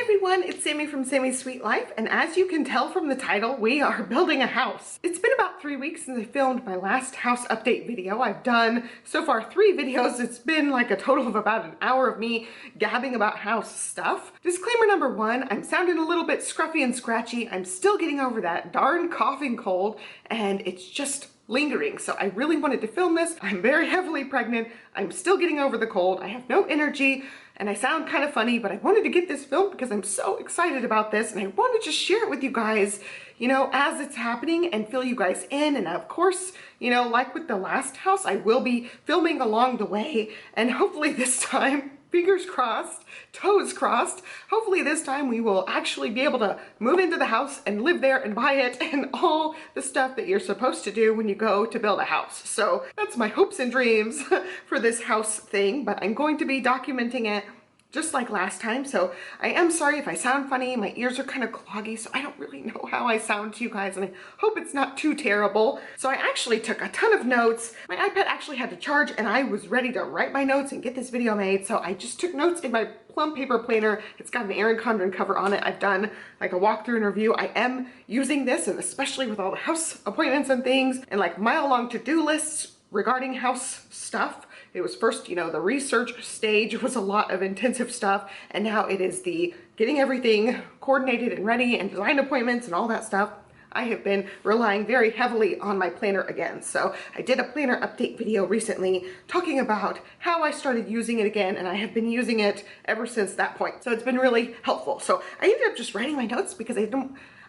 everyone, it's Sammy from Sammy's Sweet Life, and as you can tell from the title, we are building a house. It's been about 3 weeks since I filmed my last house update video. I've done so far 3 videos. It's been like a total of about an hour of me gabbing about house stuff. Disclaimer number 1, I'm sounding a little bit scruffy and scratchy. I'm still getting over that darn coughing cold, and it's just lingering. So I really wanted to film this. I'm very heavily pregnant. I'm still getting over the cold. I have no energy and I sound kind of funny, but I wanted to get this filmed because I'm so excited about this and I want to just share it with you guys, you know, as it's happening and fill you guys in. And of course, you know, like with the last house, I will be filming along the way, and hopefully this time, fingers crossed, toes crossed, hopefully this time we will actually be able to move into the house and live there and buy it and all the stuff that you're supposed to do when you go to build a house. So that's my hopes and dreams for this house thing, but I'm going to be documenting it just like last time. So I am sorry if I sound funny. My ears are kind of cloggy, so I don't really know how I sound to you guys, and I hope it's not too terrible. So I actually took a ton of notes. My iPad actually had to charge and I was ready to write my notes and get this video made. So I just took notes in my PLUM paper planner. It's got an Erin Condren cover on it. I've done like a walkthrough and review. I am using this, and especially with all the house appointments and things and like mile-long to-do lists regarding house stuff. It was first, you know, the research stage was a lot of intensive stuff, and now it is the getting everything coordinated and ready and design appointments and all that stuff. I have been relying very heavily on my planner again. So I did a planner update video recently talking about how I started using it again, and I have been using it ever since that point. So it's been really helpful. So I ended up just writing my notes because I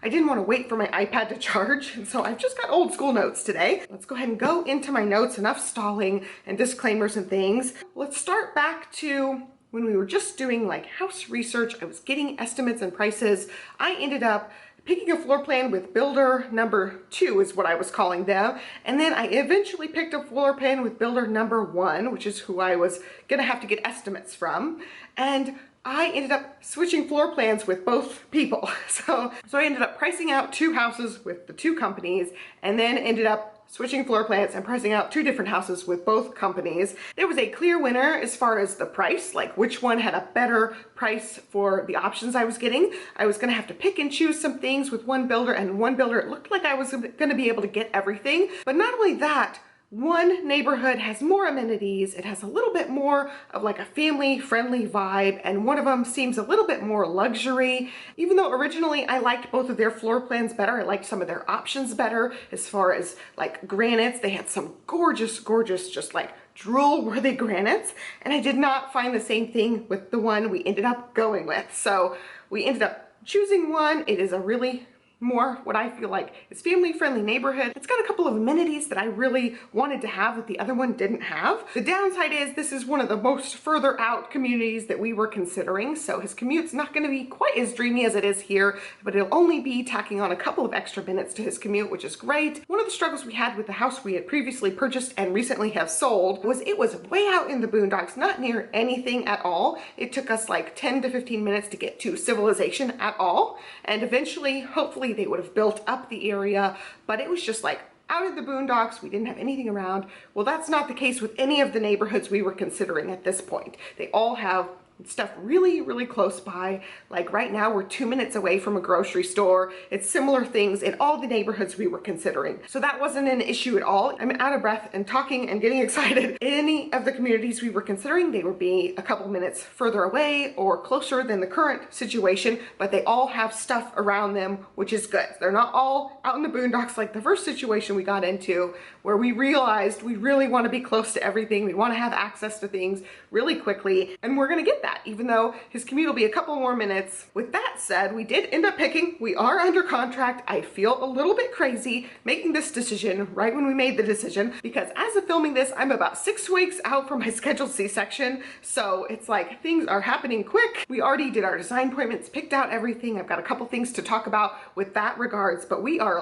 didn't want to wait for my iPad to charge, and so I've just got old school notes today. Let's go ahead and go into my notes. Enough stalling and disclaimers and things. Let's start back to when we were just doing like house research. I was getting estimates and prices. I ended up picking a floor plan with builder number 2 is what I was calling them. And then I eventually picked a floor plan with builder number 1, which is who I was gonna have to get estimates from. And I ended up switching floor plans with both people. So I ended up pricing out 2 houses with the 2 companies, and then ended up switching floor plans and pricing out 2 different houses with both companies. There was a clear winner as far as the price, like which one had a better price for the options I was getting. I was gonna have to pick and choose some things with one builder, and one builder, it looked like I was gonna be able to get everything. But not only that, one neighborhood has more amenities, it has a little bit more of like a family-friendly vibe, and one of them seems a little bit more luxury. Even though originally I liked both of their floor plans better, I liked some of their options better as far as like granites. They had some gorgeous, gorgeous, just like drool-worthy granites, and I did not find the same thing with the one we ended up going with. So we ended up choosing one. It is a really more what I feel like is family-friendly neighborhood. It's got a couple of amenities that I really wanted to have that the other one didn't have. The downside is this is one of the most further out communities that we were considering, so his commute's not going to be quite as dreamy as it is here, but it'll only be tacking on a couple of extra minutes to his commute, which is great. One of the struggles we had with the house we had previously purchased and recently have sold was it was way out in the boondocks, not near anything at all. It took us like 10 to 15 minutes to get to civilization at all, and eventually, hopefully, they would have built up the area, but it was just like out of the boondocks. We didn't have anything around. Well, that's not the case with any of the neighborhoods we were considering at this point. They all have stuff really, really close by. Like right now we're 2 minutes away from a grocery store. It's similar things in all the neighborhoods we were considering. So that wasn't an issue at all. I'm out of breath and talking and getting excited. In any of the communities we were considering, they would be a couple minutes further away or closer than the current situation, but they all have stuff around them, which is good. They're not all out in the boondocks like the first situation we got into, where we realized we really want to be close to everything. We want to have access to things really quickly, and we're going to get that, even though his commute will be a couple more minutes. With that said, we did end up picking. We are under contract. I feel a little bit crazy making this decision right when we made the decision, because as of filming this, I'm about 6 weeks out from my scheduled C-section. So it's like things are happening quick. We already did our design appointments, picked out everything. I've got a couple things to talk about with that regards, but we are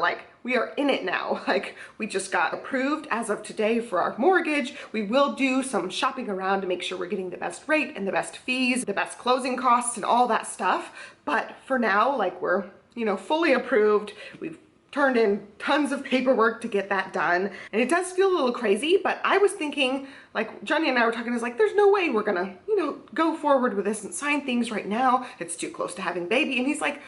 in it now. Like, we just got approved as of today for our mortgage. We will do some shopping around to make sure we're getting the best rate and the best fees, the best closing costs and all that stuff. But for now, like, we're, you know, fully approved. We've turned in tons of paperwork to get that done. And it does feel a little crazy, but I was thinking, like Johnny and I were talking, I was like, there's no way we're gonna, go forward with this and sign things right now. It's too close to having baby. And he's like,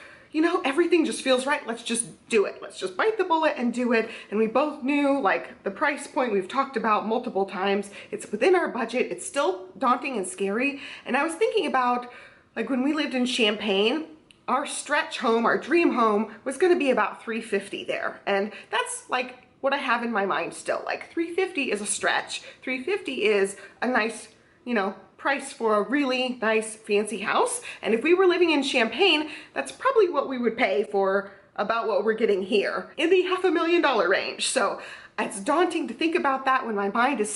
everything just feels right. Let's just do it. Let's just bite the bullet and do it. And we both knew, like, the price point we've talked about multiple times. It's within our budget. It's still daunting and scary. And I was thinking about, like, when we lived in Champaign, our stretch home, our dream home, was gonna be about $350 there. And that's like what I have in my mind still. Like $350 is a stretch. $350 is a nice, price for a really nice fancy house. And if we were living in Champaign, that's probably what we would pay for about what we're getting here, in the $500,000 range. So it's daunting to think about that when my mind is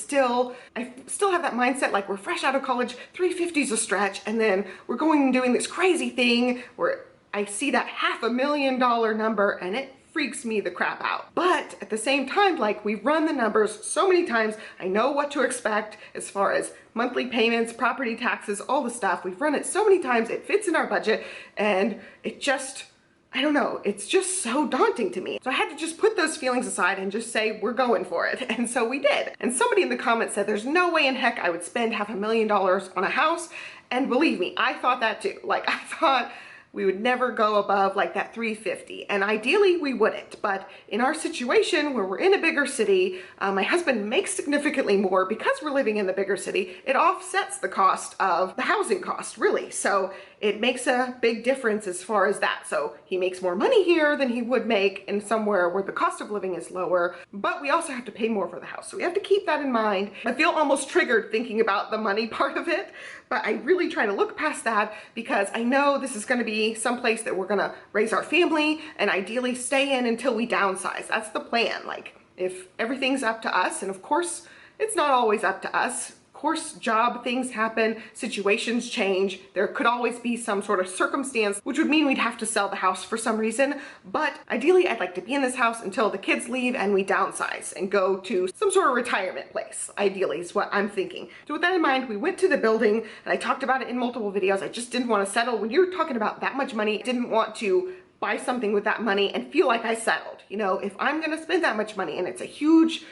I still have that mindset, like we're fresh out of college, $350 is a stretch, and then we're going and doing this crazy thing where I see that $500,000 number and it freaks me the crap out. But at the same time, like, we've run the numbers so many times, I know what to expect as far as monthly payments, property taxes, all the stuff. We've run it so many times, it fits in our budget, and it just, I don't know, it's just so daunting to me. So I had to just put those feelings aside and just say, we're going for it. And so we did. And somebody in the comments said, there's no way in heck I would spend $500,000 on a house. And believe me, I thought that too. Like, I thought we would never go above like that $350, and ideally we wouldn't. But in our situation where we're in a bigger city, my husband makes significantly more because we're living in the bigger city. It offsets the cost of the housing cost, really. So it makes a big difference as far as that. So he makes more money here than he would make in somewhere where the cost of living is lower, but we also have to pay more for the house. So we have to keep that in mind. I feel almost triggered thinking about the money part of it, but I really try to look past that because I know this is going to be someplace that we're going to raise our family and ideally stay in until we downsize. That's the plan. Like, if everything's up to us, and of course it's not always up to us. Of course, job things happen, situations change. There could always be some sort of circumstance, which would mean we'd have to sell the house for some reason. But ideally, I'd like to be in this house until the kids leave and we downsize and go to some sort of retirement place, ideally, is what I'm thinking. So with that in mind, we went to the building, and I talked about it in multiple videos. I just didn't want to settle. When you're talking about that much money, I didn't want to buy something with that money and feel like I settled. If I'm going to spend that much money, and it's a huge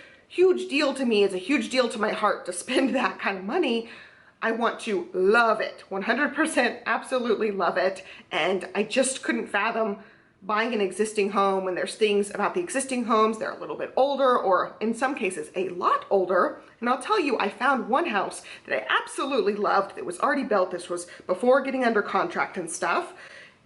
deal to me, it's a huge deal to my heart to spend that kind of money, I want to love it, 100% absolutely love it. And I just couldn't fathom buying an existing home when there's things about the existing homes, they're a little bit older, or in some cases a lot older. And I'll tell you, I found one house that I absolutely loved that was already built. This was before getting under contract and stuff.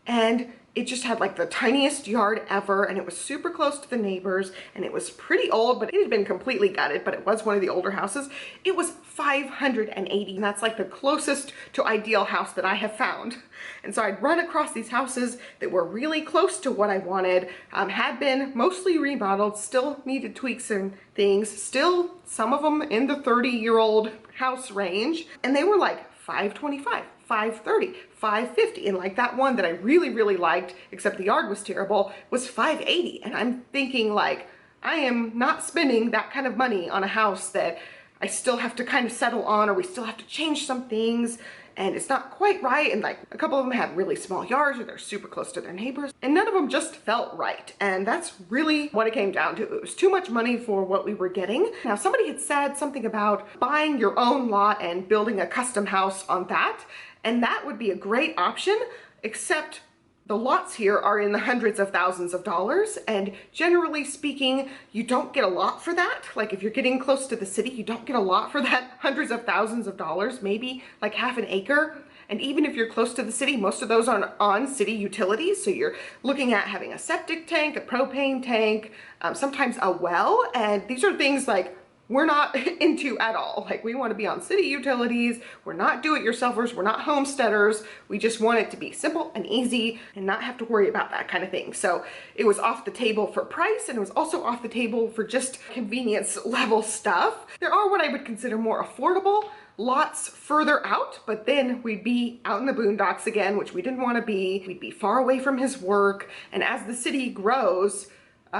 And it just had like the tiniest yard ever, and it was super close to the neighbors, and it was pretty old, but it had been completely gutted, but it was one of the older houses. It was $580, and that's like the closest to ideal house that I have found. And so I'd run across these houses that were really close to what I wanted, had been mostly remodeled, still needed tweaks and things, still some of them in the 30-year-old house range, and they were like $525, $530, $550, and like that one that I really liked, except the yard was terrible, was $580. And I'm thinking, like, I am not spending that kind of money on a house that I still have to kind of settle on, or we still have to change some things, and it's not quite right. And like a couple of them had really small yards, or they're super close to their neighbors, and none of them just felt right. And that's really what it came down to. It was too much money for what we were getting. Now, somebody had said something about buying your own lot and building a custom house on that, and that would be a great option, except the lots here are in the hundreds of thousands of dollars, and generally speaking, you don't get a lot for that. Like, if you're getting close to the city, you don't get a lot for that hundreds of thousands of dollars, maybe like half an acre. And even if you're close to the city, most of those are on city utilities. So you're looking at having a septic tank, a propane tank, sometimes a well. And these are things like we're not into at all. Like, we want to be on city utilities. We're not do-it-yourselfers. We're not homesteaders. We just want it to be simple and easy and not have to worry about that kind of thing. So it was off the table for price, and it was also off the table for just convenience level stuff. There are what I would consider more affordable lots further out, but then we'd be out in the boondocks again, which we didn't want to be. We'd be far away from his work. And as the city grows,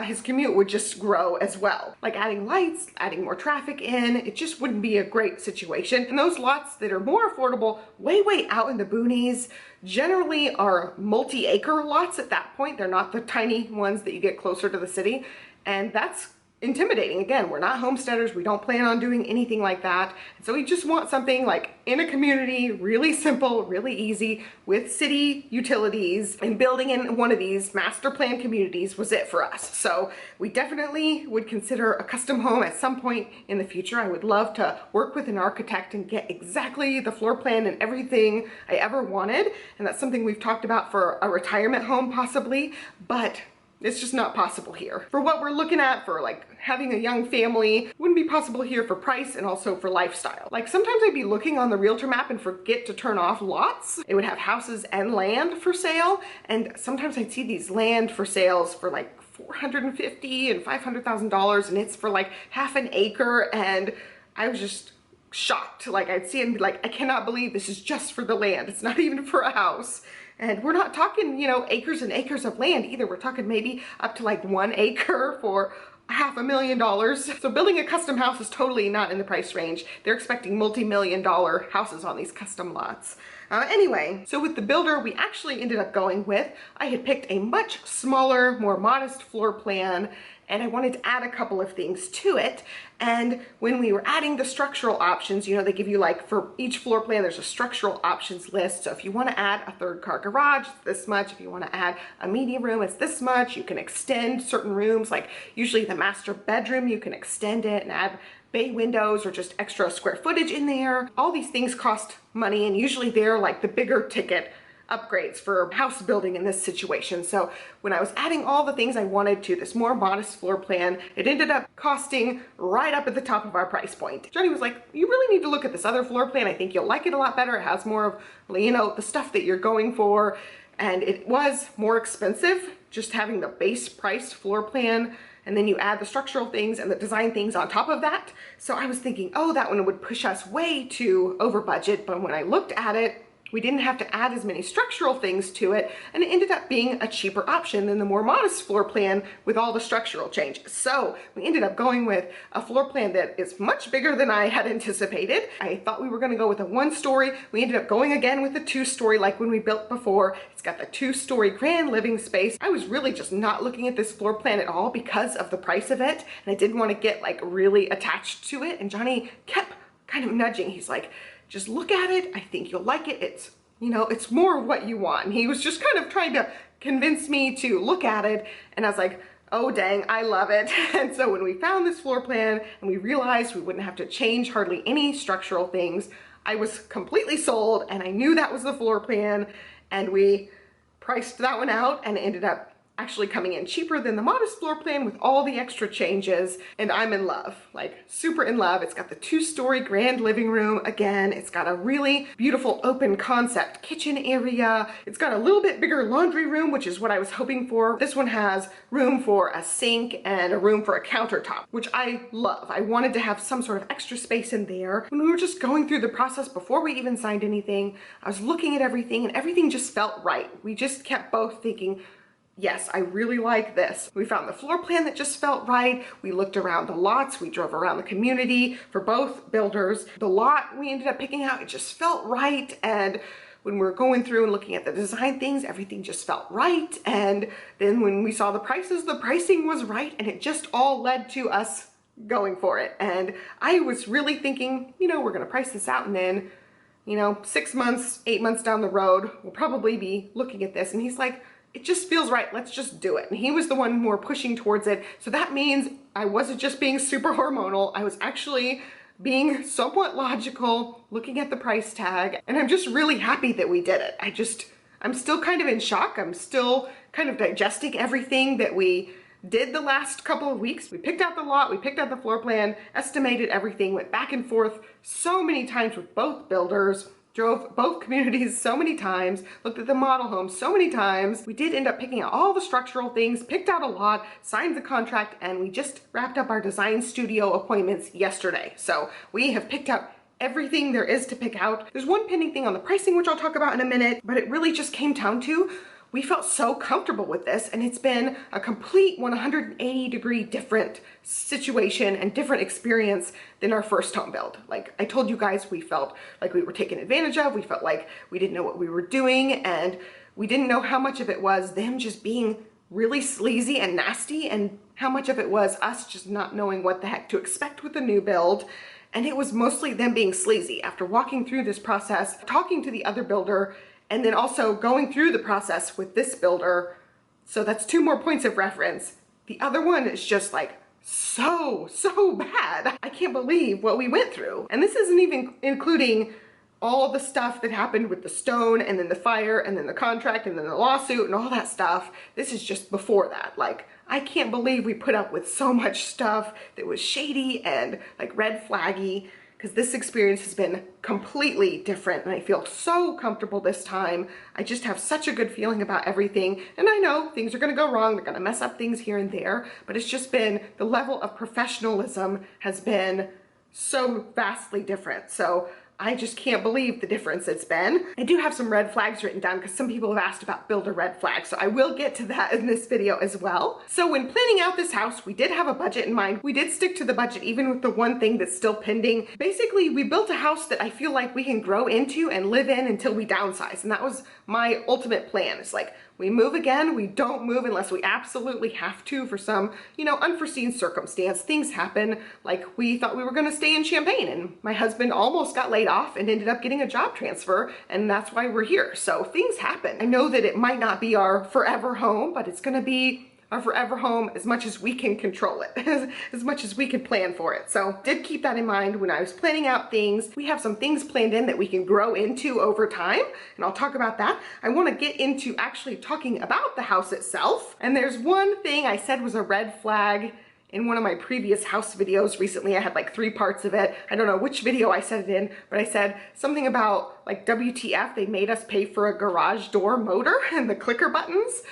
his commute would just grow as well. Like adding lights, adding more traffic in, it just wouldn't be a great situation. And those lots that are more affordable, way out in the boonies, generally are multi-acre lots at that point. They're not the tiny ones that you get closer to the city. And that's intimidating. Again, we're not homesteaders. We don't plan on doing anything like that. And so we just want something like in a community, really simple, really easy, with city utilities, and building in one of these master plan communities was it for us. So we definitely would consider a custom home at some point in the future. I would love to work with an architect and get exactly the floor plan and everything I ever wanted. And that's something we've talked about for a retirement home possibly, but it's just not possible here. For what we're looking at for like having a young family, wouldn't be possible here for price and also for lifestyle. Like sometimes I'd be looking on the realtor map and forget to turn off lots. It would have houses and land for sale. And sometimes I'd see these land for sales for like $450,000 and $500,000, and it's for like half an acre. And I was just shocked. Like I'd see it and be like, I cannot believe this is just for the land. It's not even for a house. And we're not talking, you know, acres and acres of land either. We're talking maybe up to like 1 acre for $500,000. So building a custom house is totally not in the price range. They're expecting multi-million-dollar houses on these custom lots. Anyway, so with the builder we actually ended up going with, I had picked a much smaller, more modest floor plan, and I wanted to add a couple of things to it. And when we were adding the structural options, you know, they give you like for each floor plan, there's a structural options list. So if you want to add a 3rd-car garage, it's this much. If you want to add a media room, it's this much. You can extend certain rooms, like usually the master bedroom, you can extend it and add bay windows or just extra square footage in there. All these things cost money, and usually they're like the bigger ticket upgrades for house building in this situation. So when I was adding all the things I wanted to this more modest floor plan, it ended up costing right up at the top of our price point. Johnny was like, you really need to look at this other floor plan. I think you'll like it a lot better. It has more of, you know, the stuff that you're going for. And it was more expensive just having the base price floor plan, and then you add the structural things and the design things on top of that. So I was thinking, oh, that one would push us way too over budget. But when I looked at it, we didn't have to add as many structural things to it, and it ended up being a cheaper option than the more modest floor plan with all the structural changes. So we ended up going with a floor plan that is much bigger than I had anticipated. I thought we were going to go with a 1-story. We ended up going again with a 2-story like when we built before. It's got the 2-story grand living space. I was really just not looking at this floor plan at all because of the price of it, and I didn't want to get like really attached to it. And Johnny kept kind of nudging. He's like, just look at it. I think you'll like it. It's, you know, it's more of what you want. And he was just kind of trying to convince me to look at it. And I was like, oh dang, I love it. And so when we found this floor plan and we realized we wouldn't have to change hardly any structural things, I was completely sold, and I knew that was the floor plan. And we priced that one out, and it ended up actually coming in cheaper than the modest floor plan with all the extra changes. And I'm in love, like super in love. It's got the 2-story grand living room. Again, it's got a really beautiful open concept kitchen area. It's got a little bit bigger laundry room, which is what I was hoping for. This one has room for a sink and a room for a countertop, which I love. I wanted to have some sort of extra space in there. When we were just going through the process before we even signed anything, I was looking at everything and everything just felt right. We just kept both thinking, yes, I really like this. We found the floor plan that just felt right. We looked around the lots. We drove around the community for both builders. The lot we ended up picking out, it just felt right. And when we were going through and looking at the design things, everything just felt right. And then when we saw the prices, the pricing was right. And it just all led to us going for it. And I was really thinking, you know, we're going to price this out, and then, you know, 6 months, 8 months down the road, we'll probably be looking at this. And he's like, it just feels right. Let's just do it. And he was the one more pushing towards it. So that means I wasn't just being super hormonal. I was actually being somewhat logical, looking at the price tag. And I'm just really happy that we did it. I'm still kind of in shock. I'm still kind of digesting everything that we did the last couple of weeks. We picked out the lot, we picked out the floor plan, estimated everything, went back and forth so many times with both builders, drove both communities so many times, looked at the model home so many times. We did end up picking out all the structural things, picked out a lot, signed the contract, and we just wrapped up our design studio appointments yesterday. So we have picked out everything there is to pick out. There's one pending thing on the pricing, which I'll talk about in a minute, but it really just came down to we felt so comfortable with this, and it's been a complete 180-degree different situation and different experience than our first home build. Like I told you guys, we felt like we were taken advantage of. We felt like we didn't know what we were doing, and we didn't know how much of it was them just being really sleazy and nasty, and how much of it was us just not knowing what the heck to expect with the new build. And it was mostly them being sleazy. After walking through this process, talking to the other builder, and then also going through the process with this builder, so that's 2 more points of reference. The other one is just like so bad. I can't believe what we went through. And this isn't even including all the stuff that happened with the stone, and then the fire, and then the contract, and then the lawsuit, and all that stuff. This is just before that. Like, I can't believe we put up with so much stuff that was shady and like red flaggy, because this experience has been completely different, and I feel so comfortable this time. I just have such a good feeling about everything, and I know things are gonna go wrong, they're gonna mess up things here and there, but it's just been, the level of professionalism has been so vastly different. So I just can't believe the difference it's been. I do have some red flags written down because some people have asked about builder red flags, so I will get to that in this video as well. So when planning out this house, we did have a budget in mind. We did stick to the budget even with the one thing that's still pending. Basically, we built a house that I feel like we can grow into and live in until we downsize, and that was my ultimate plan. It's like, we move again, we don't move unless we absolutely have to for some, you know, unforeseen circumstance. Things happen. Like, we thought we were gonna stay in Champaign, and my husband almost got laid off and ended up getting a job transfer, and that's why we're here. So things happen. I know that it might not be our forever home, but it's gonna be our forever home as much as we can control it, as much as we can plan for it. So did keep that in mind when I was planning out things. We have some things planned in that we can grow into over time, and I'll talk about that. I want to get into actually talking about the house itself. And there's one thing I said was a red flag in one of my previous house videos recently. I had like 3 parts of it. I don't know which video I said it in, but I said something about like WTF, they made us pay for a garage door motor and the clicker buttons.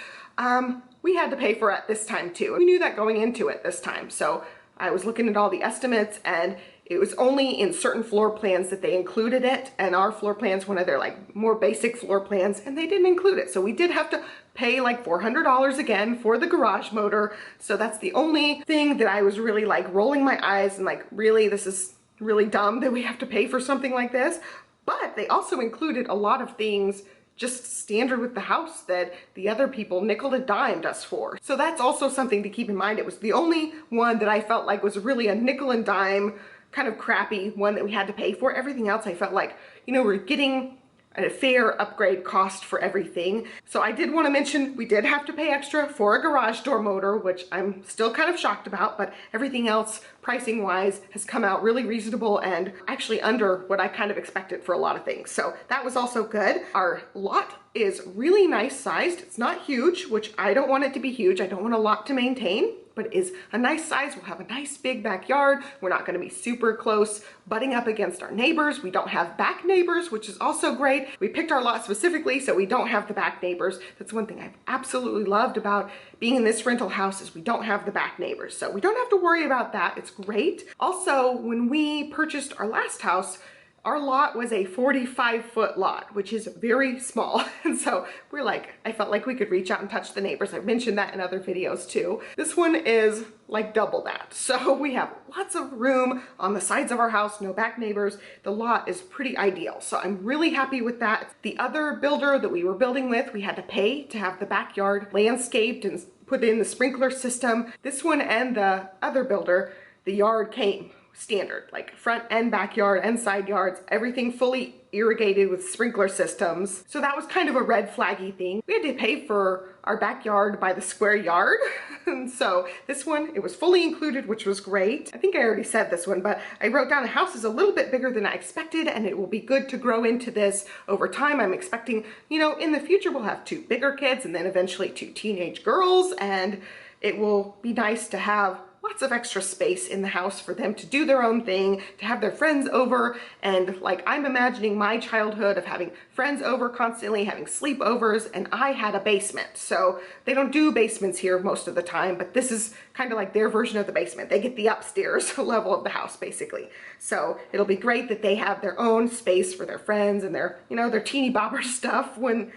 We had to pay for it this time too. We knew that going into it this time. So I was looking at all the estimates, and it was only in certain floor plans that they included it. And our floor plans, one of their like more basic floor plans, and they didn't include it. So we did have to pay like $400 again for the garage motor. So that's the only thing that I was really like rolling my eyes and like, really, this is really dumb that we have to pay for something like this. But they also included a lot of things just standard with the house that the other people nickel and dimed us for. So that's also something to keep in mind. It was the only one that I felt like was really a nickel and dime kind of crappy one that we had to pay for. Everything else I felt like, you know, we're getting a fair upgrade cost for everything. So I did want to mention we did have to pay extra for a garage door motor, which I'm still kind of shocked about, but everything else pricing wise has come out really reasonable and actually under what I kind of expected for a lot of things. So that was also good. Our lot is really nice sized. It's not huge, which I don't want it to be huge. I don't want a lot to maintain, but is a nice size. We'll have a nice big backyard. We're not gonna be super close butting up against our neighbors. We don't have back neighbors, which is also great. We picked our lot specifically so we don't have the back neighbors. That's one thing I've absolutely loved about being in this rental house, is we don't have the back neighbors. So we don't have to worry about that. It's great. Also, when we purchased our last house, our lot was a 45-foot lot, which is very small. And so we're like, I felt like we could reach out and touch the neighbors. I've mentioned that in other videos too. This one is like double that. So we have lots of room on the sides of our house, no back neighbors. The lot is pretty ideal. So I'm really happy with that. The other builder that we were building with, we had to pay to have the backyard landscaped and put in the sprinkler system. This one and the other builder, the yard came standard, like front and backyard and side yards, everything fully irrigated with sprinkler systems. So that was kind of a red flaggy thing. We had to pay for our backyard by the square yard. And so this one, it was fully included, which was great. I think I already said this one, but I wrote down the house is a little bit bigger than I expected, and it will be good to grow into this over time. I'm expecting, you know, in the future we'll have 2 bigger kids and then eventually 2 teenage girls, and it will be nice to have lots of extra space in the house for them to do their own thing, to have their friends over. And like, I'm imagining my childhood of having friends over constantly, having sleepovers, and I had a basement. So they don't do basements here most of the time, but this is kind of like their version of the basement. They get the upstairs level of the house basically. So it'll be great that they have their own space for their friends and their, you know, their teeny bopper stuff when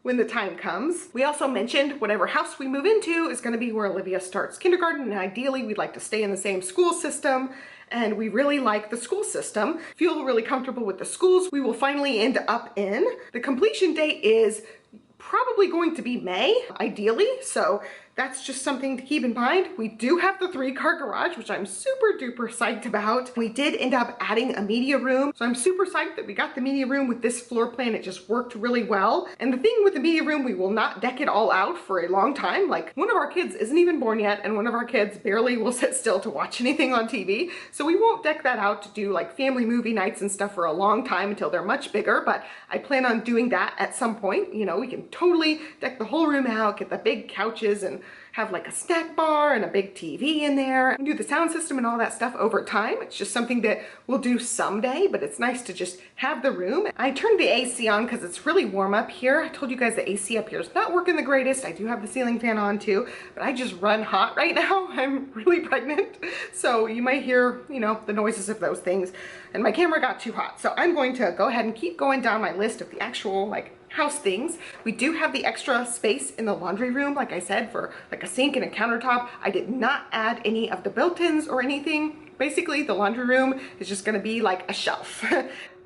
when the time comes. We also mentioned whatever house we move into is going to be where Olivia starts kindergarten, and ideally we'd like to stay in the same school system. And we really like the school system, feel really comfortable with the schools we will finally end up in. The completion date is probably going to be May, ideally, so that's just something to keep in mind. We do have the 3-car garage, which I'm super duper psyched about. We did end up adding a media room, so I'm super psyched that we got the media room with this floor plan. It just worked really well. And the thing with the media room, we will not deck it all out for a long time. Like, one of our kids isn't even born yet, and one of our kids barely will sit still to watch anything on TV. So we won't deck that out to do like family movie nights and stuff for a long time until they're much bigger, but I plan on doing that at some point. You know, we can totally deck the whole room out, get the big couches, and have like a snack bar and a big TV in there, and do the sound system and all that stuff over time. It's just something that we'll do someday, but it's nice to just have the room. I turned the AC on because it's really warm up here. I told you guys the AC up here is not working the greatest. I do have the ceiling fan on too, but I just run hot right now. I'm really pregnant, so you might hear, you know, the noises of those things, and my camera got too hot. So I'm going to go ahead and keep going down my list of the actual like house things. We do have the extra space in the laundry room, like I said, for like a sink and a countertop. I did not add any of the built-ins or anything. Basically, the laundry room is just gonna be like a shelf.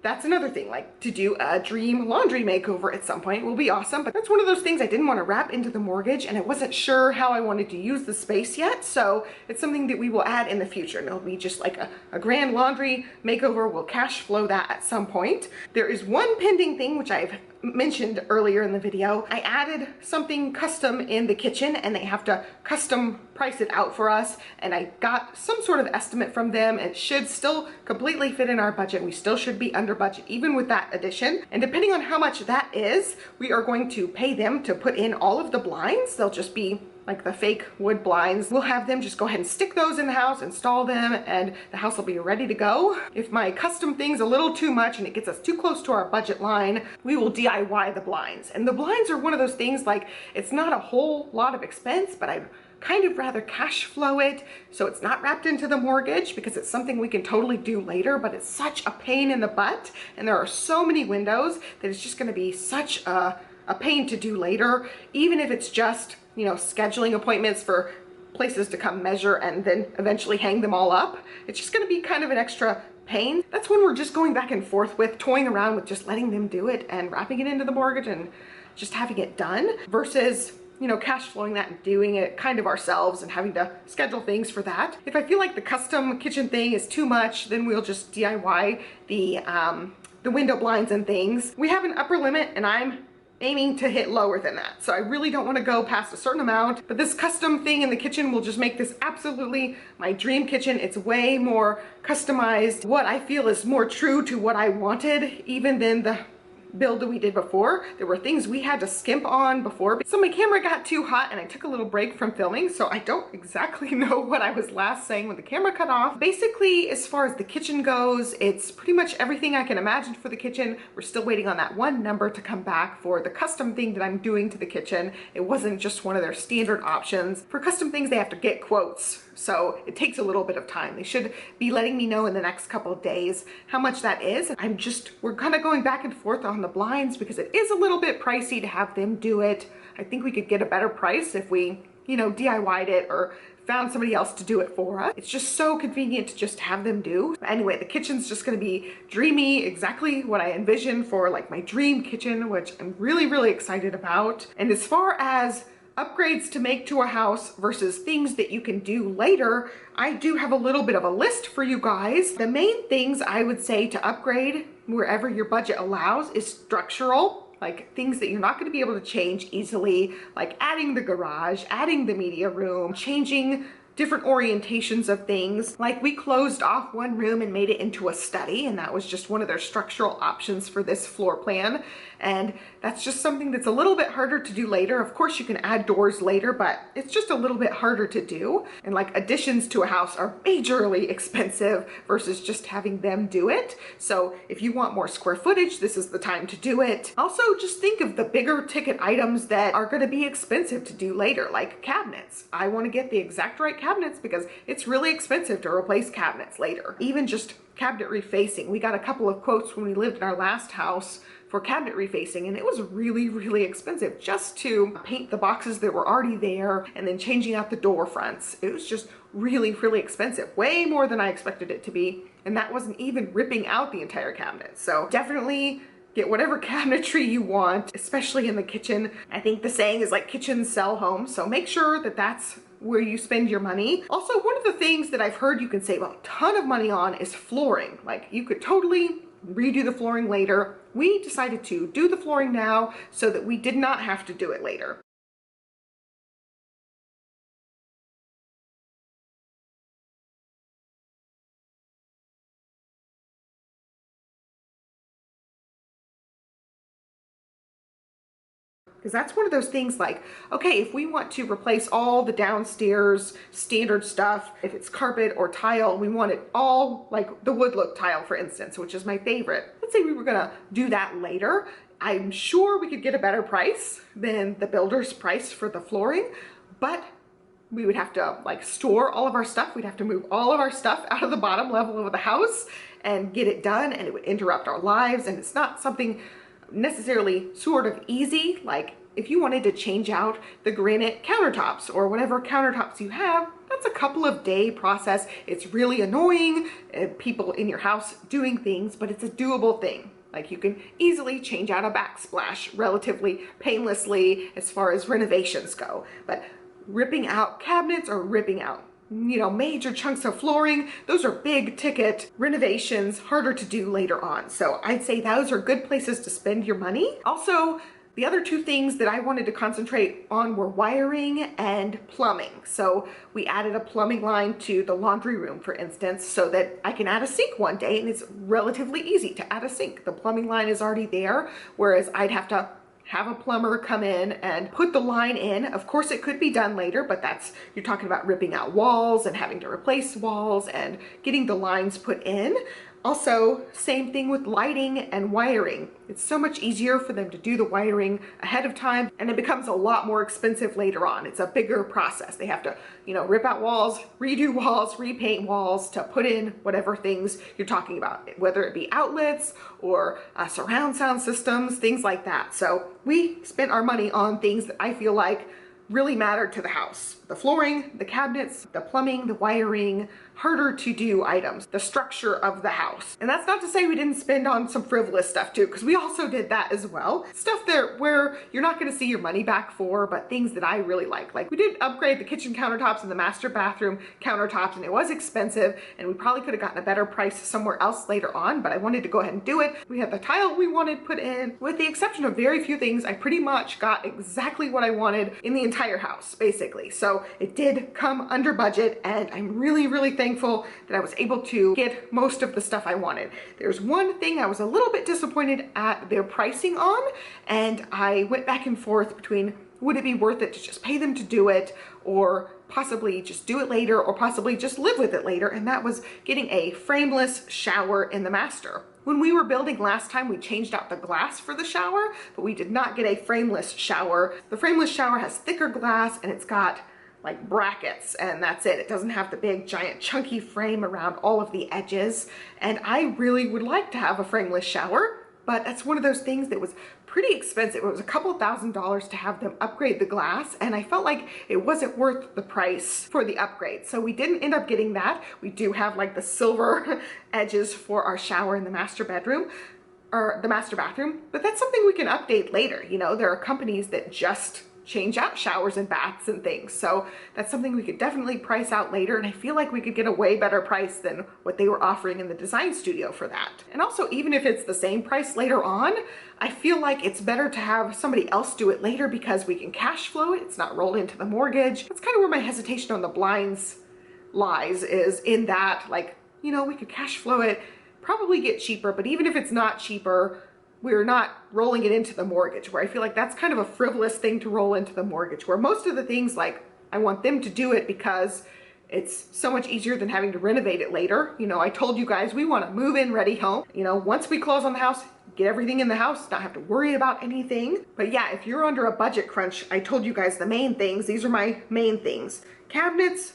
That's another thing, like to do a dream laundry makeover at some point will be awesome, but that's one of those things I didn't want to wrap into the mortgage, and I wasn't sure how I wanted to use the space yet, so it's something that we will add in the future, and it'll be just like a grand laundry makeover. We'll cash flow that at some point. There is one pending thing which I've mentioned earlier in the video. I added something custom in the kitchen, and they have to custom price it out for us, and I got some sort of estimate from them. It should still completely fit in our budget. We still should be under budget even with that addition, and depending on how much that is, we are going to pay them to put in all of the blinds. They'll just be like the fake wood blinds. We'll have them just go ahead and stick those in the house, install them, and the house will be ready to go. If my custom thing's a little too much and it gets us too close to our budget line, we will DIY the blinds. And the blinds are one of those things, like, it's not a whole lot of expense, but I'd kind of rather cash flow it so it's not wrapped into the mortgage, because it's something we can totally do later, but it's such a pain in the butt, and there are so many windows that it's just gonna be such a pain to do later, even if it's just, you know, scheduling appointments for places to come measure and then eventually hang them all up. It's just going to be kind of an extra pain. That's when we're just going back and forth with toying around with just letting them do it and wrapping it into the mortgage and just having it done, versus, you know, cash flowing that and doing it kind of ourselves and having to schedule things for that. If I feel like the custom kitchen thing is too much, then we'll just DIY the window blinds and things. We have an upper limit, and I'm aiming to hit lower than that, so I really don't want to go past a certain amount, but this custom thing in the kitchen will just make this absolutely my dream kitchen. It's way more customized, what I feel is more true to what I wanted even than the build that we did before. There were things we had to skimp on before, so my camera got too hot and I took a little break from filming, so I don't exactly know what I was last saying when the camera cut off. Basically, as far as the kitchen goes, it's pretty much everything I can imagine for the kitchen. We're still waiting on that one number to come back for the custom thing that I'm doing to the kitchen. It wasn't just one of their standard options. For custom things, they have to get quotes, so it takes a little bit of time. They should be letting me know in the next couple of days how much that is. We're kind of going back and forth on the blinds because it is a little bit pricey to have them do it. I think we could get a better price if we, you know, DIY'd it or found somebody else to do it for us. It's just so convenient to just have them do. Anyway, the kitchen's just gonna be dreamy, exactly what I envisioned for like my dream kitchen, which I'm really, really excited about. And as far as upgrades to make to a house versus things that you can do later, I do have a little bit of a list for you guys. The main things I would say to upgrade wherever your budget allows is structural, like things that you're not going to be able to change easily, like adding the garage, adding the media room, changing different orientations of things. Like we closed off one room and made it into a study, and that was just one of their structural options for this floor plan. And that's just something that's a little bit harder to do later. Of course, you can add doors later, but it's just a little bit harder to do. And like additions to a house are majorly expensive versus just having them do it. So if you want more square footage, this is the time to do it. Also, just think of the bigger ticket items that are going to be expensive to do later, like cabinets. I want to get the exact right cabinet cabinets because it's really expensive to replace cabinets later. Even just cabinet refacing. We got a couple of quotes when we lived in our last house for cabinet refacing, and it was really, really expensive just to paint the boxes that were already there and then changing out the door fronts. It was just really, really expensive, way more than I expected it to be, and that wasn't even ripping out the entire cabinet. So definitely get whatever cabinetry you want, especially in the kitchen. I think the saying is like kitchens sell homes, so make sure that that's where you spend your money. Also, one of the things that I've heard you can save a ton of money on is flooring. Like, you could totally redo the flooring later. We decided to do the flooring now so that we did not have to do it later. Because that's one of those things like, okay, if we want to replace all the downstairs standard stuff, if it's carpet or tile, we want it all like the wood look tile, for instance, which is my favorite. Let's say we were gonna do that later. I'm sure we could get a better price than the builder's price for the flooring, but we would have to like store all of our stuff. We'd have to move all of our stuff out of the bottom level of the house and get it done, and it would interrupt our lives, and it's not something necessarily sort of easy. Like, if you wanted to change out the granite countertops or whatever countertops you have, that's a couple of day process. It's really annoying, people in your house doing things, but it's a doable thing. Like, you can easily change out a backsplash relatively painlessly as far as renovations go. But ripping out cabinets or ripping out, you know, major chunks of flooring, those are big ticket renovations, harder to do later on. So I'd say those are good places to spend your money. Also, the other two things that I wanted to concentrate on were wiring and plumbing. So we added a plumbing line to the laundry room, for instance, so that I can add a sink one day, and it's relatively easy to add a sink. The plumbing line is already there, whereas I'd have to have a plumber come in and put the line in. Of course, it could be done later, but that's, you're talking about ripping out walls and having to replace walls and getting the lines put in. Also, same thing with lighting and wiring. It's so much easier for them to do the wiring ahead of time, and it becomes a lot more expensive later on. It's a bigger process. They have to, you know, rip out walls, redo walls, repaint walls to put in whatever things you're talking about, whether it be outlets or surround sound systems, things like that. So we spent our money on things that I feel like really mattered to the house. The flooring, the cabinets, the plumbing, the wiring, harder to do items, the structure of the house. And that's not to say we didn't spend on some frivolous stuff too, because we also did that as well. Stuff there where you're not gonna see your money back for, but things that I really like. Like, we did upgrade the kitchen countertops and the master bathroom countertops, and it was expensive, and we probably could have gotten a better price somewhere else later on, but I wanted to go ahead and do it. We had the tile we wanted put in. With the exception of very few things, I pretty much got exactly what I wanted in the entire house, basically. So it did come under budget, and I'm really, really thankful that I was able to get most of the stuff I wanted. There's one thing I was a little bit disappointed at their pricing on, and I went back and forth between would it be worth it to just pay them to do it, or possibly just do it later, or possibly just live with it later, and that was getting a frameless shower in the master. When we were building last time, we changed out the glass for the shower, but we did not get a frameless shower. The frameless shower has thicker glass, and it's got like brackets, and that's it. It doesn't have the big giant chunky frame around all of the edges, and I really would like to have a frameless shower, but that's one of those things that was pretty expensive. It was a couple $1,000s to have them upgrade the glass, and I felt like it wasn't worth the price for the upgrade, so we didn't end up getting that. We do have like the silver edges for our shower in the master bedroom, or the master bathroom, but that's something we can update later. You know, there are companies that just change out showers and baths and things. So that's something we could definitely price out later, and I feel like we could get a way better price than what they were offering in the design studio for that. And also, even if it's the same price later on, I feel like it's better to have somebody else do it later because we can cash flow it. It's not rolled into the mortgage. That's kind of where my hesitation on the blinds lies, is in that, like, you know, we could cash flow it, probably get cheaper, but even if it's not cheaper, we're not rolling it into the mortgage, where I feel like that's kind of a frivolous thing to roll into the mortgage, where most of the things, like, I want them to do it because it's so much easier than having to renovate it later. You know, I told you guys we want a move-in ready home. You know, once we close on the house, get everything in the house, not have to worry about anything. But yeah, if you're under a budget crunch, I told you guys the main things. These are my main things: cabinets,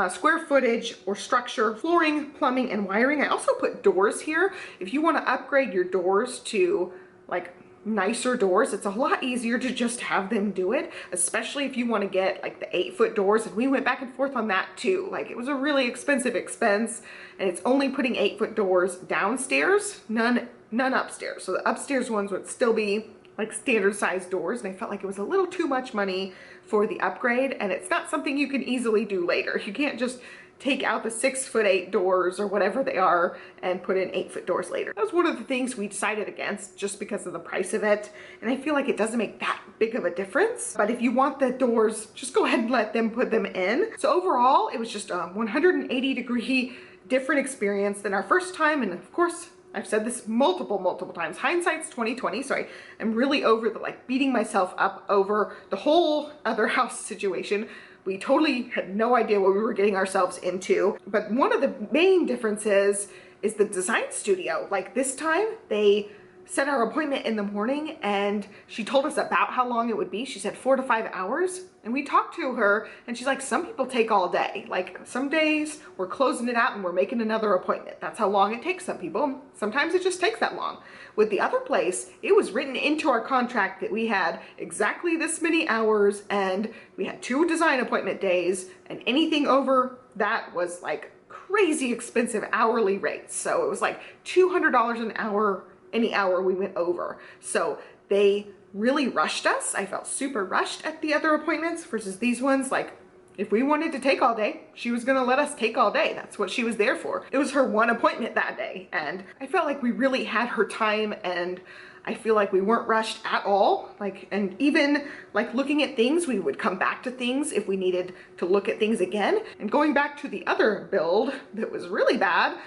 square footage or structure, flooring, plumbing, and wiring. I also put doors here. If you want to upgrade your doors to like nicer doors, it's a lot easier to just have them do it, especially if you want to get like the 8-foot doors. And we went back and forth on that too. Like, it was a really expensive expense, and it's only putting 8-foot doors downstairs, none upstairs. So the upstairs ones would still be like standard size doors, and I felt like it was a little too much money for the upgrade, and it's not something you can easily do later. You can't just take out the 6'8" doors or whatever they are and put in 8-foot doors later. That was one of the things we decided against just because of the price of it, and I feel like it doesn't make that big of a difference. But if you want the doors, just go ahead and let them put them in. So overall, it was just a 180-degree different experience than our first time, and of course, I've said this multiple times. Hindsight's 20/20, so I am really over the like beating myself up over the whole other house situation. We totally had no idea what we were getting ourselves into. But one of the main differences is the design studio. Like, this time they set our appointment in the morning, and she told us about how long it would be. She said 4 to 5 hours, and we talked to her, and she's like, some people take all day. Like, some days we're closing it out and we're making another appointment. That's how long it takes some people. Sometimes it just takes that long. With the other place, it was written into our contract that we had exactly this many hours, and we had 2 design appointment days, and anything over that was like crazy expensive hourly rates. So it was like $200 an hour any hour we went over. So they really rushed us. I felt super rushed at the other appointments versus these ones. Like, if we wanted to take all day, she was gonna let us take all day. That's what she was there for. It was her one appointment that day, and I felt like we really had her time, and I feel like we weren't rushed at all. Like, and even like looking at things, we would come back to things if we needed to look at things again. And going back to the other build that was really bad,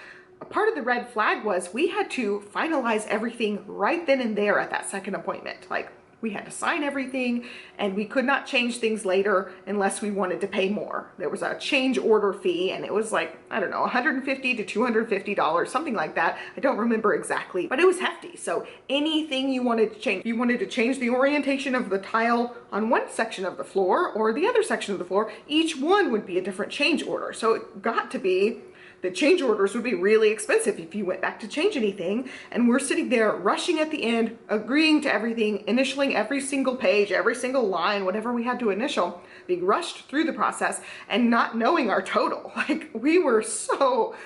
a part of the red flag was we had to finalize everything right then and there at that second appointment. Like, we had to sign everything, and we could not change things later unless we wanted to pay more. There was a change order fee, and it was like, I don't know, $150 to $250, something like that. I don't remember exactly, but it was hefty. So anything you wanted to change, if you wanted to change the orientation of the tile on one section of the floor or the other section of the floor, each one would be a different change order. So it got to be, the change orders would be really expensive if you went back to change anything. And we're sitting there rushing at the end, agreeing to everything, initialing every single page, every single line, whatever we had to initial, being rushed through the process and not knowing our total. Like, we were so,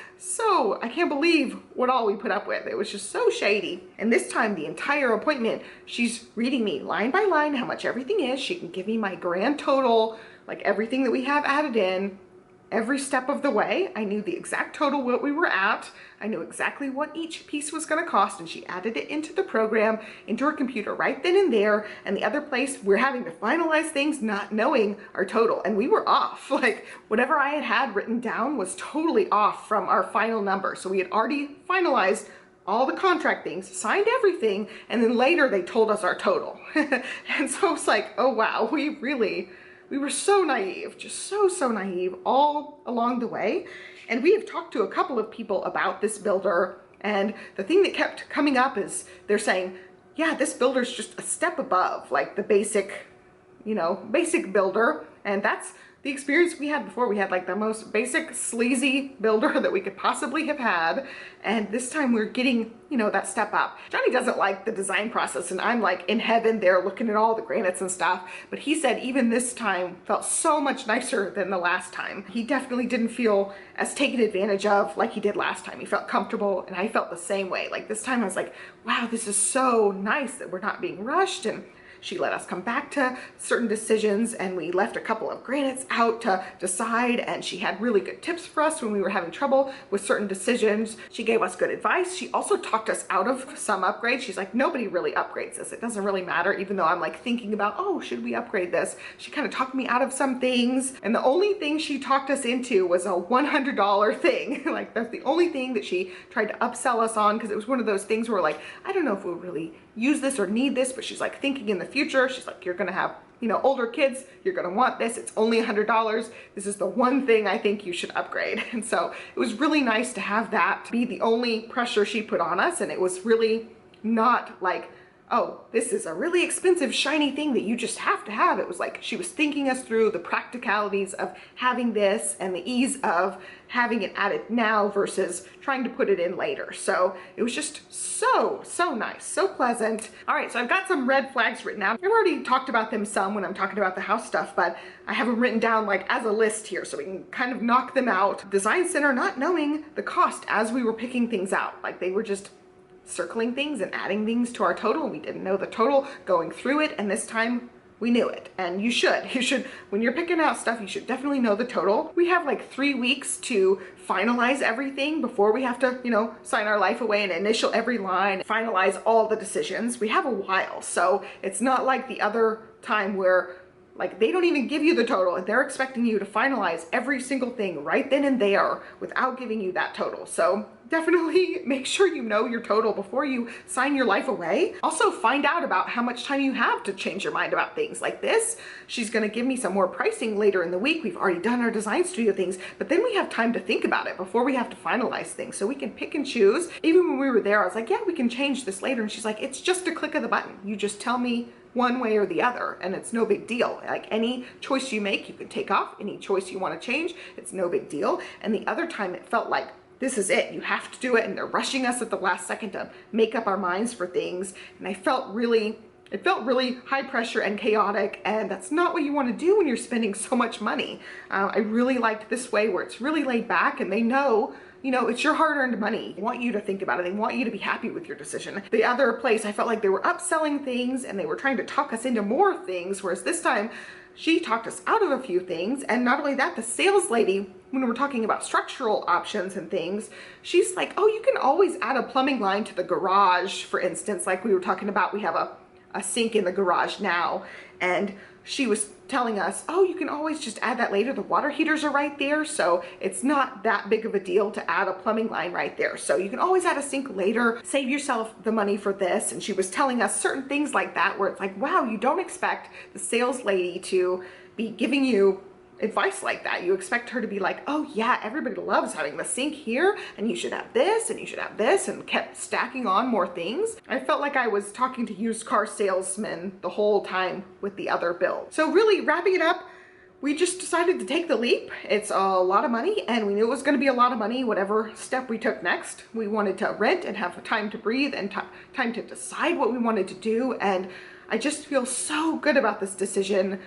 I can't believe what all we put up with. It was just so shady. And this time, the entire appointment, she's reading me line by line how much everything is. She can give me my grand total, like everything that we have added in. Every step of the way, I knew the exact total what we were at. I knew exactly what each piece was gonna cost, and she added it into the program, into her computer right then and there. And the other place, we're having to finalize things not knowing our total, and we were off. Like, whatever I had written down was totally off from our final number. So we had already finalized all the contract things, signed everything, and then later they told us our total. And so it's like, oh wow, we were so naive, just so naive all along the way. And we have talked to a couple of people about this builder, and the thing that kept coming up is they're saying, yeah, this builder's just a step above like the basic, basic builder. And that's the experience we had before. We had like the most basic sleazy builder that we could possibly have had. And this time we're getting, that step up. Johnny doesn't like the design process, and I'm like in heaven there looking at all the granites and stuff. But he said even this time felt so much nicer than the last time. He definitely didn't feel as taken advantage of like he did last time. He felt comfortable, and I felt the same way. Like, this time I was like, wow, this is so nice that we're not being rushed. And she let us come back to certain decisions, and we left a couple of granites out to decide, and she had really good tips for us when we were having trouble with certain decisions. She gave us good advice. She also talked us out of some upgrades. She's like, nobody really upgrades this. It doesn't really matter, even though I'm like thinking about, oh, should we upgrade this? She kind of talked me out of some things, and the only thing she talked us into was a $100 thing. Like, that's the only thing that she tried to upsell us on, because it was one of those things where like, I don't know if we'll really use this or need this, but she's like thinking in the future. She's like, you're gonna have, older kids, you're gonna want this. It's only $100. This is the one thing I think you should upgrade. And so it was really nice to have that be the only pressure she put on us. And it was really not like oh, this is a really expensive shiny thing that you just have to have. It was like she was thinking us through the practicalities of having this and the ease of having it added now versus trying to put it in later. So it was just so nice, so pleasant. All right, so I've got some red flags written out. I've already talked about them some when I'm talking about the house stuff, but I have them written down like as a list here so we can kind of knock them out. Design center not knowing the cost as we were picking things out. Like they were just circling things and adding things to our total. We didn't know the total going through it, and this time we knew it. And you should, when you're picking out stuff, you should definitely know the total. We have like 3 weeks to finalize everything before we have to, you know, sign our life away and initial every line, finalize all the decisions. We have a while, so it's not like the other time where like they don't even give you the total and they're expecting you to finalize every single thing right then and there without giving you that total. So definitely make sure you know your total before you sign your life away. Also find out about how much time you have to change your mind about things like this. She's gonna give me some more pricing later in the week. We've already done our design studio things, but then we have time to think about it before we have to finalize things. So we can pick and choose. Even when we were there, I was like, yeah, we can change this later. And she's like, it's just a click of the button. You just tell me one way or the other, and it's no big deal. Like any choice you make, you can take off. Any choice you want to change, it's no big deal. And the other time it felt like, this is it, you have to do it, and they're rushing us at the last second to make up our minds for things. And it felt really high pressure and chaotic, and that's not what you want to do when you're spending so much money. I really liked this way where it's really laid back and they know, you know, it's your hard-earned money. They want you to think about it. They want you to be happy with your decision. The other place, I felt like they were upselling things and they were trying to talk us into more things, whereas this time she talked us out of a few things. And not only that, the sales lady, when we're talking about structural options and things, she's like, oh, you can always add a plumbing line to the garage, for instance. Like we were talking about, we have a sink in the garage now, and she was telling us, oh, you can always just add that later. The water heaters are right there, so it's not that big of a deal to add a plumbing line right there. So you can always add a sink later, save yourself the money for this. And she was telling us certain things like that where it's like, wow, you don't expect the sales lady to be giving you advice like that. You expect her to be like, oh yeah, everybody loves having the sink here, and you should have this, and you should have this, and kept stacking on more things. I felt like I was talking to used car salesmen the whole time with the other bill. So really wrapping it up, we just decided to take the leap. It's a lot of money, and we knew it was going to be a lot of money whatever step we took next. We wanted to rent and have time to breathe and time to decide what we wanted to do, and I just feel so good about this decision.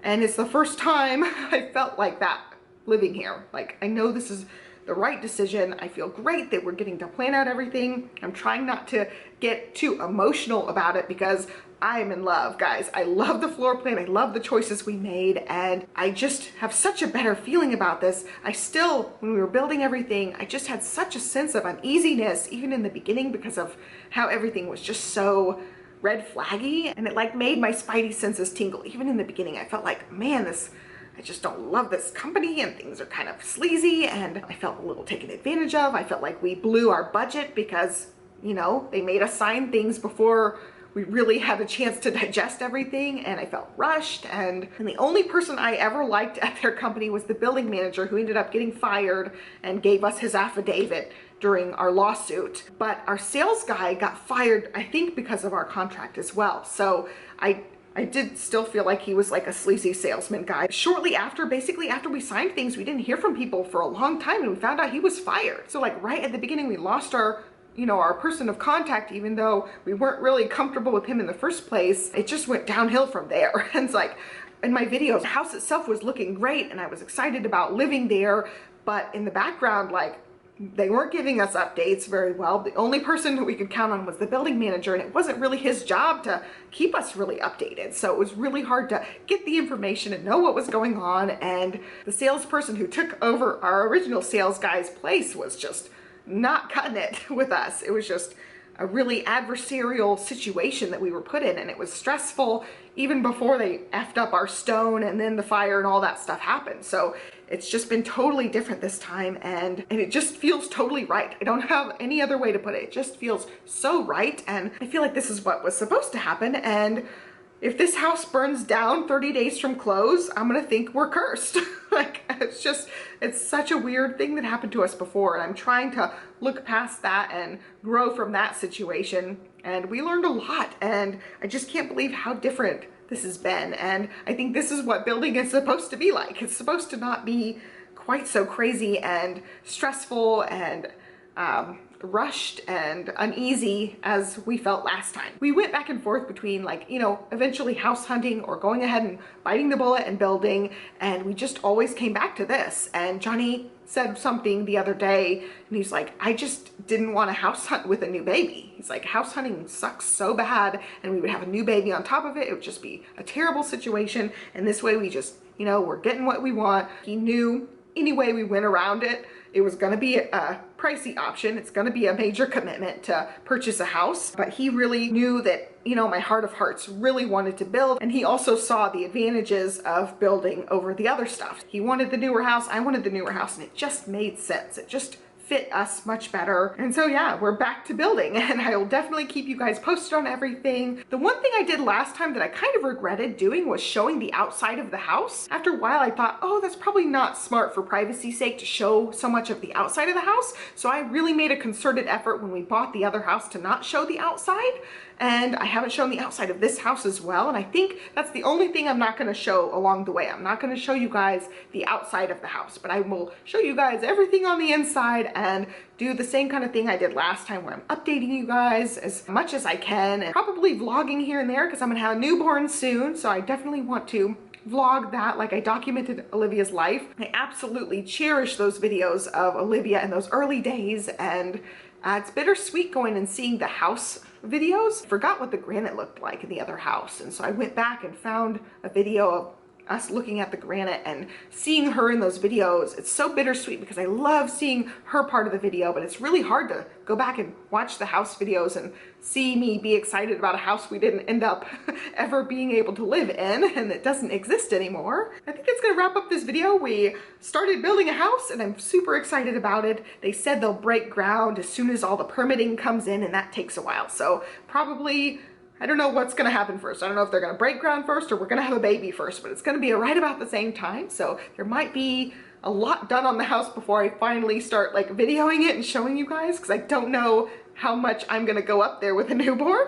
And it's the first time I felt like that living here. Like, I know this is the right decision. I feel great that we're getting to plan out everything. I'm trying not to get too emotional about it because I'm in love, guys. I love the floor plan. I love the choices we made, and I just have such a better feeling about this. I still, when we were building everything, I just had such a sense of uneasiness, even in the beginning, because of how everything was just so red flaggy, and it like made my spidey senses tingle. Even in the beginning, I felt like, man, I just don't love this company, and things are kind of sleazy, and I felt a little taken advantage of. I felt like we blew our budget because, you know, they made us sign things before we really had a chance to digest everything, and I felt rushed. And the only person I ever liked at their company was the building manager, who ended up getting fired and gave us his affidavit during our lawsuit. But our sales guy got fired, I think, because of our contract as well. So I did still feel like he was like a sleazy salesman guy. Shortly after, basically after we signed things, we didn't hear from people for a long time, and we found out he was fired. So like right at the beginning, we lost our, you know, our person of contact, even though we weren't really comfortable with him in the first place. It just went downhill from there. And it's like, in my videos, the house itself was looking great, and I was excited about living there, but in the background, like, they weren't giving us updates very well. The only person that we could count on was the building manager, and it wasn't really his job to keep us really updated. So it was really hard to get the information and know what was going on. And the salesperson who took over our original sales guy's place was just not cutting it with us. It was just a really adversarial situation that we were put in, and it was stressful even before they effed up our stone, and then the fire and all that stuff happened. So it's just been totally different this time, and it just feels totally right. I don't have any other way to put it. It just feels so right, and I feel like this is what was supposed to happen, and if this house burns down 30 days from close, I'm gonna think we're cursed. Like, it's such a weird thing that happened to us before, and I'm trying to look past that and grow from that situation. And we learned a lot, and I just can't believe how different this has been. And I think this is what building is supposed to be like. It's supposed to not be quite so crazy and stressful and rushed and uneasy as we felt last time. We went back and forth between, like, you know, eventually house hunting or going ahead and biting the bullet and building, and we just always came back to this. And Johnny said something the other day, and he's like, I just didn't want to house hunt with a new baby. He's like, house hunting sucks so bad, and we would have a new baby on top of it. It would just be a terrible situation, and this way we just, you know, we're getting what we want. He knew any way we went around it, it was going to be a pricey option. It's going to be a major commitment to purchase a house, but he really knew that, you know, my heart of hearts really wanted to build, and he also saw the advantages of building over the other stuff. He wanted the newer house, I wanted the newer house, and it just made sense. It just fit us much better. And so yeah, we're back to building, and I will definitely keep you guys posted on everything. The one thing I did last time that I kind of regretted doing was showing the outside of the house. After a while I thought, oh, that's probably not smart for privacy's sake to show so much of the outside of the house. So I really made a concerted effort when we bought the other house to not show the outside. And I haven't shown the outside of this house as well. And I think that's the only thing I'm not going to show along the way. I'm not going to show you guys the outside of the house, but I will show you guys everything on the inside and do the same kind of thing I did last time, where I'm updating you guys as much as I can and probably vlogging here and there, because I'm going to have a newborn soon. So I definitely want to vlog that like I documented Olivia's life. I absolutely cherish those videos of Olivia in those early days, and it's bittersweet going and seeing the house videos. Forgot what the granite looked like in the other house, and so I went back and found a video of us looking at the granite and seeing her in those videos. It's so bittersweet because I love seeing her part of the video, but it's really hard to go back and watch the house videos and see me be excited about a house we didn't end up ever being able to live in, and it doesn't exist anymore. I think that's gonna wrap up this video. We started building a house and I'm super excited about it. They said they'll break ground as soon as all the permitting comes in, and that takes a while. So probably, I don't know what's gonna happen first. I don't know if they're gonna break ground first or we're gonna have a baby first, but it's gonna be right about the same time. So there might be a lot done on the house before I finally start like videoing it and showing you guys, because I don't know how much I'm gonna go up there with a newborn.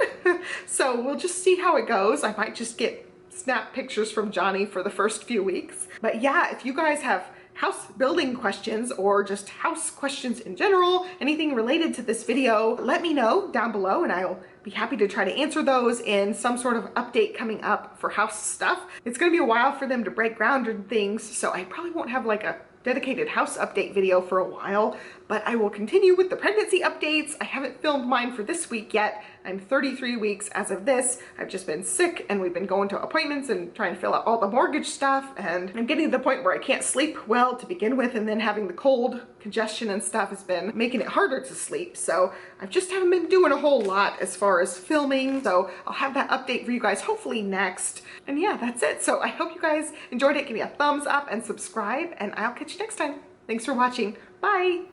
So we'll just see how it goes. I might just get snap pictures from Johnny for the first few weeks. But yeah, if you guys have house building questions or just house questions in general, anything related to this video, let me know down below and I'll be happy to try to answer those in some sort of update coming up for house stuff. It's gonna be a while for them to break ground and things, so I probably won't have like a dedicated house update video for a while, but I will continue with the pregnancy updates. I haven't filmed mine for this week yet. I'm 33 weeks as of this. I've just been sick and we've been going to appointments and trying to fill out all the mortgage stuff, and I'm getting to the point where I can't sleep well to begin with, and then having the cold, congestion and stuff has been making it harder to sleep. So I just haven't been doing a whole lot as far as filming, so I'll have that update for you guys hopefully next. And yeah, that's it. So I hope you guys enjoyed it. Give me a thumbs up and subscribe, and I'll catch you next time. Thanks for watching. Bye.